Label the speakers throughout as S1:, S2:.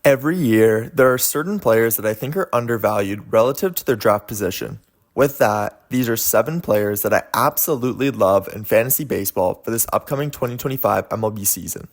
S1: Every year, there are certain players that I think are undervalued relative to their draft position. With that, these are 7 players that I absolutely love in fantasy baseball for this upcoming 2025 MLB season.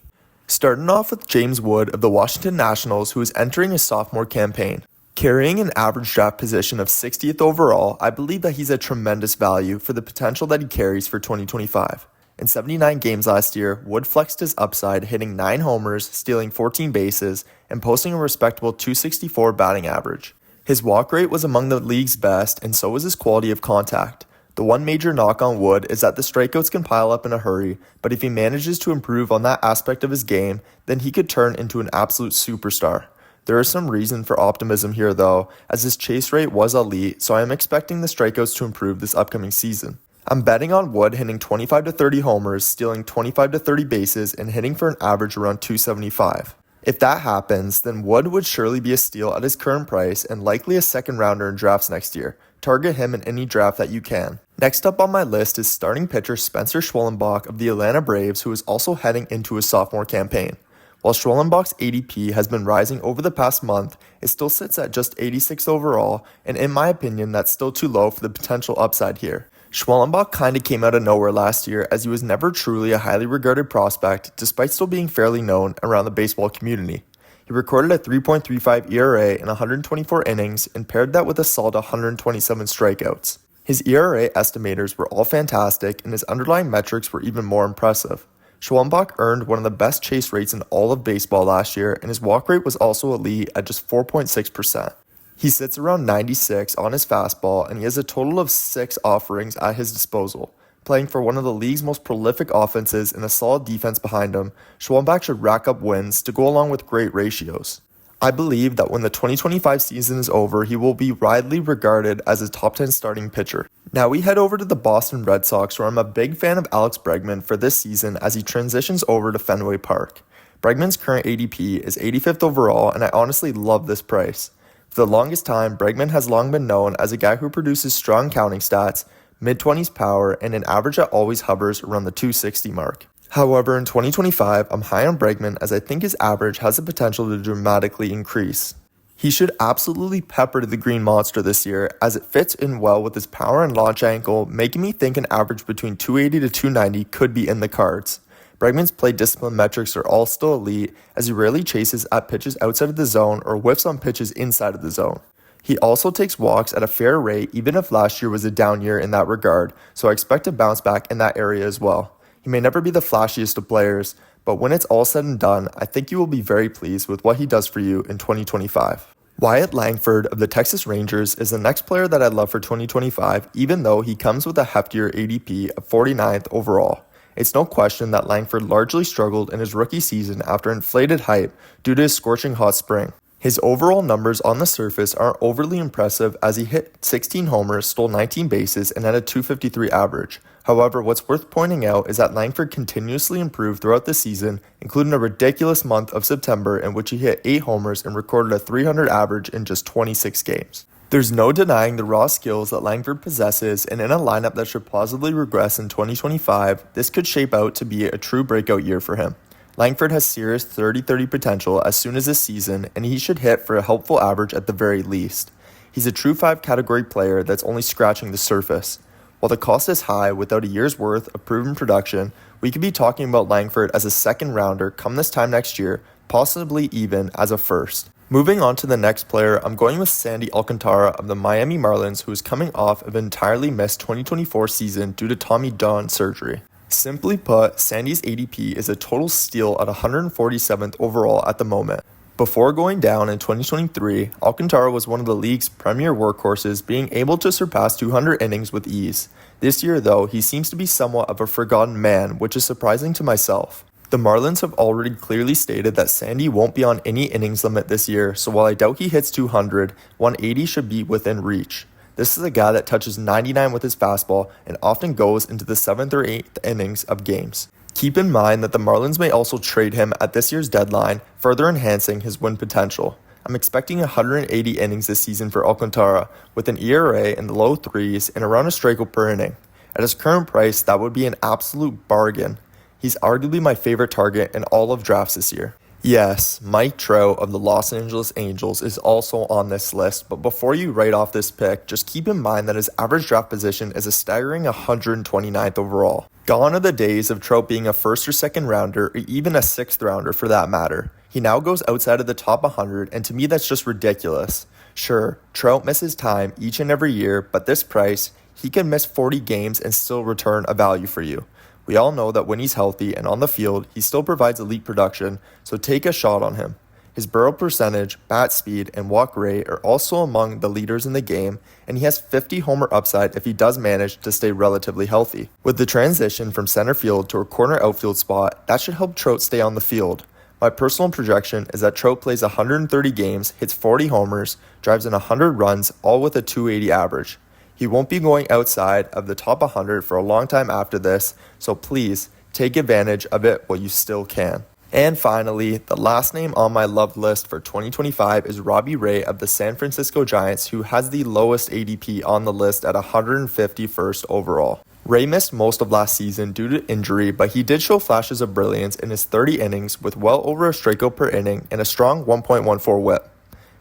S1: Starting off with James Wood of the Washington Nationals, who is entering his sophomore campaign. Carrying an average draft position of 60th overall, I believe that he's a tremendous value for the potential that he carries for 2025. In 79 games last year, Wood flexed his upside, hitting 9 homers, stealing 14 bases, and posting a respectable .264 batting average. His walk rate was among the league's best, and so was his quality of contact. The one major knock on Wood is that the strikeouts can pile up in a hurry, but if he manages to improve on that aspect of his game, then he could turn into an absolute superstar. There is some reason for optimism here though, as his chase rate was elite, so I am expecting the strikeouts to improve this upcoming season. I'm betting on Wood hitting 25 to 30 homers, stealing 25 to 30 bases, and hitting for an average around .275. If that happens, then Wood would surely be a steal at his current price and likely a second rounder in drafts next year. Target him in any draft that you can. Next up on my list is starting pitcher Spencer Schwellenbach of the Atlanta Braves, who is also heading into his sophomore campaign. While Schwellenbach's ADP has been rising over the past month, it still sits at just 86th overall, and in my opinion, that's still too low for the potential upside here. Schwellenbach kinda came out of nowhere last year, as he was never truly a highly regarded prospect despite still being fairly known around the baseball community. He recorded a 3.35 ERA in 124 innings and paired that with a solid 127 strikeouts. His ERA estimators were all fantastic, and his underlying metrics were even more impressive. Schwellenbach earned one of the best chase rates in all of baseball last year, and his walk rate was also elite at just 4.6%. He sits around 96 on his fastball, and he has a total of 6 offerings at his disposal. Playing for one of the league's most prolific offenses and a solid defense behind him, Schwellenbach should rack up wins to go along with great ratios. I believe that when the 2025 season is over, he will be widely regarded as a top 10 starting pitcher. Now we head over to the Boston Red Sox, where I'm a big fan of Alex Bregman for this season as he transitions over to Fenway Park. Bregman's current ADP is 85th overall, and I honestly love this price. For the longest time, Bregman has long been known as a guy who produces strong counting stats, mid-20s power, and an average that always hovers around the .260 mark. However, in 2025, I'm high on Bregman as I think his average has the potential to dramatically increase. He should absolutely pepper the Green Monster this year, as it fits in well with his power and launch angle, making me think an average between 280 to 290 could be in the cards. Bregman's play discipline metrics are all still elite, as he rarely chases at pitches outside of the zone or whiffs on pitches inside of the zone. He also takes walks at a fair rate, even if last year was a down year in that regard, so I expect to bounce back in that area as well. He may never be the flashiest of players, but when it's all said and done, I think you will be very pleased with what he does for you in 2025. Wyatt Langford of the Texas Rangers is the next player that I love for 2025, even though he comes with a heftier ADP of 49th overall. It's no question that Langford largely struggled in his rookie season after inflated hype due to his scorching hot spring. His overall numbers on the surface aren't overly impressive, as he hit 16 homers, stole 19 bases, and had a .253 average. However, what's worth pointing out is that Langford continuously improved throughout the season, including a ridiculous month of September in which he hit 8 homers and recorded a .300 average in just 26 games. There's no denying the raw skills that Langford possesses, and in a lineup that should plausibly regress in 2025, this could shape out to be a true breakout year for him. Langford has serious 30-30 potential as soon as this season, and he should hit for a helpful average at the very least. He's a true 5 category player that's only scratching the surface. While the cost is high without a year's worth of proven production, we could be talking about Langford as a second rounder come this time next year, possibly even as a first. Moving on to the next player, I'm going with Sandy Alcantara of the Miami Marlins, who is coming off of an entirely missed 2024 season due to Tommy John surgery. Simply put, Sandy's ADP is a total steal at 147th overall at the moment. Before going down in 2023, Alcantara was one of the league's premier workhorses, being able to surpass 200 innings with ease. This year though, he seems to be somewhat of a forgotten man, which is surprising to myself. The Marlins have already clearly stated that Sandy won't be on any innings limit this year, so while I doubt he hits 200, 180 should be within reach. This is a guy that touches 99 with his fastball and often goes into the 7th or 8th innings of games. Keep in mind that the Marlins may also trade him at this year's deadline, further enhancing his win potential. I'm expecting 180 innings this season for Alcantara, with an ERA in the low 3s and around a strikeout per inning. At his current price, that would be an absolute bargain. He's arguably my favorite target in all of drafts this year. Yes, Mike Trout of the Los Angeles Angels is also on this list, but before you write off this pick, just keep in mind that his average draft position is a staggering 129th overall. Gone are the days of Trout being a first or second rounder, or even a sixth rounder for that matter. He now goes outside of the top 100, and to me that's just ridiculous. Sure, Trout misses time each and every year, but this price, he can miss 40 games and still return a value for you. We all know that when he's healthy and on the field, he still provides elite production, so take a shot on him. His barrel percentage, bat speed, and walk rate are also among the leaders in the game, and he has 50 homer upside if he does manage to stay relatively healthy. With the transition from center field to a corner outfield spot, that should help Trout stay on the field. My personal projection is that Trout plays 130 games, hits 40 homers, drives in 100 runs, all with a 280 average. He won't be going outside of the top 100 for a long time after this, so please take advantage of it while you still can. And finally, the last name on my love list for 2025 is Robbie Ray of the San Francisco Giants, who has the lowest ADP on the list at 151st overall. Ray missed most of last season due to injury, but he did show flashes of brilliance in his 30 innings with well over a strikeout per inning and a strong 1.14 whip.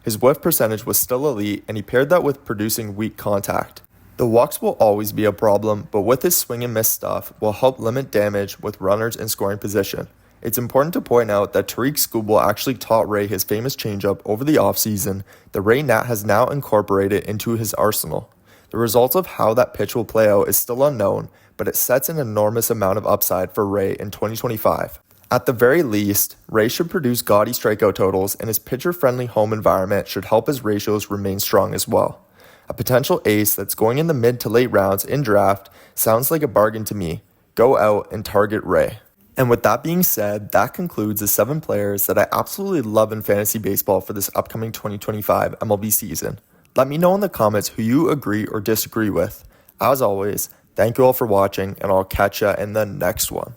S1: His whiff percentage was still elite, and he paired that with producing weak contact. The walks will always be a problem, but with his swing and miss stuff will help limit damage with runners in scoring position. It's important to point out that Tariq Skubal actually taught Ray his famous changeup over the offseason that Ray Nat has now incorporated into his arsenal. The results of how that pitch will play out is still unknown, but it sets an enormous amount of upside for Ray in 2025. At the very least, Ray should produce gaudy strikeout totals, and his pitcher-friendly home environment should help his ratios remain strong as well. A potential ace that's going in the mid to late rounds in draft sounds like a bargain to me. Go out and target Ray. And with that being said, that concludes the 7 players that I absolutely love in fantasy baseball for this upcoming 2025 MLB season. Let me know in the comments who you agree or disagree with. As always, thank you all for watching, and I'll catch ya in the next one.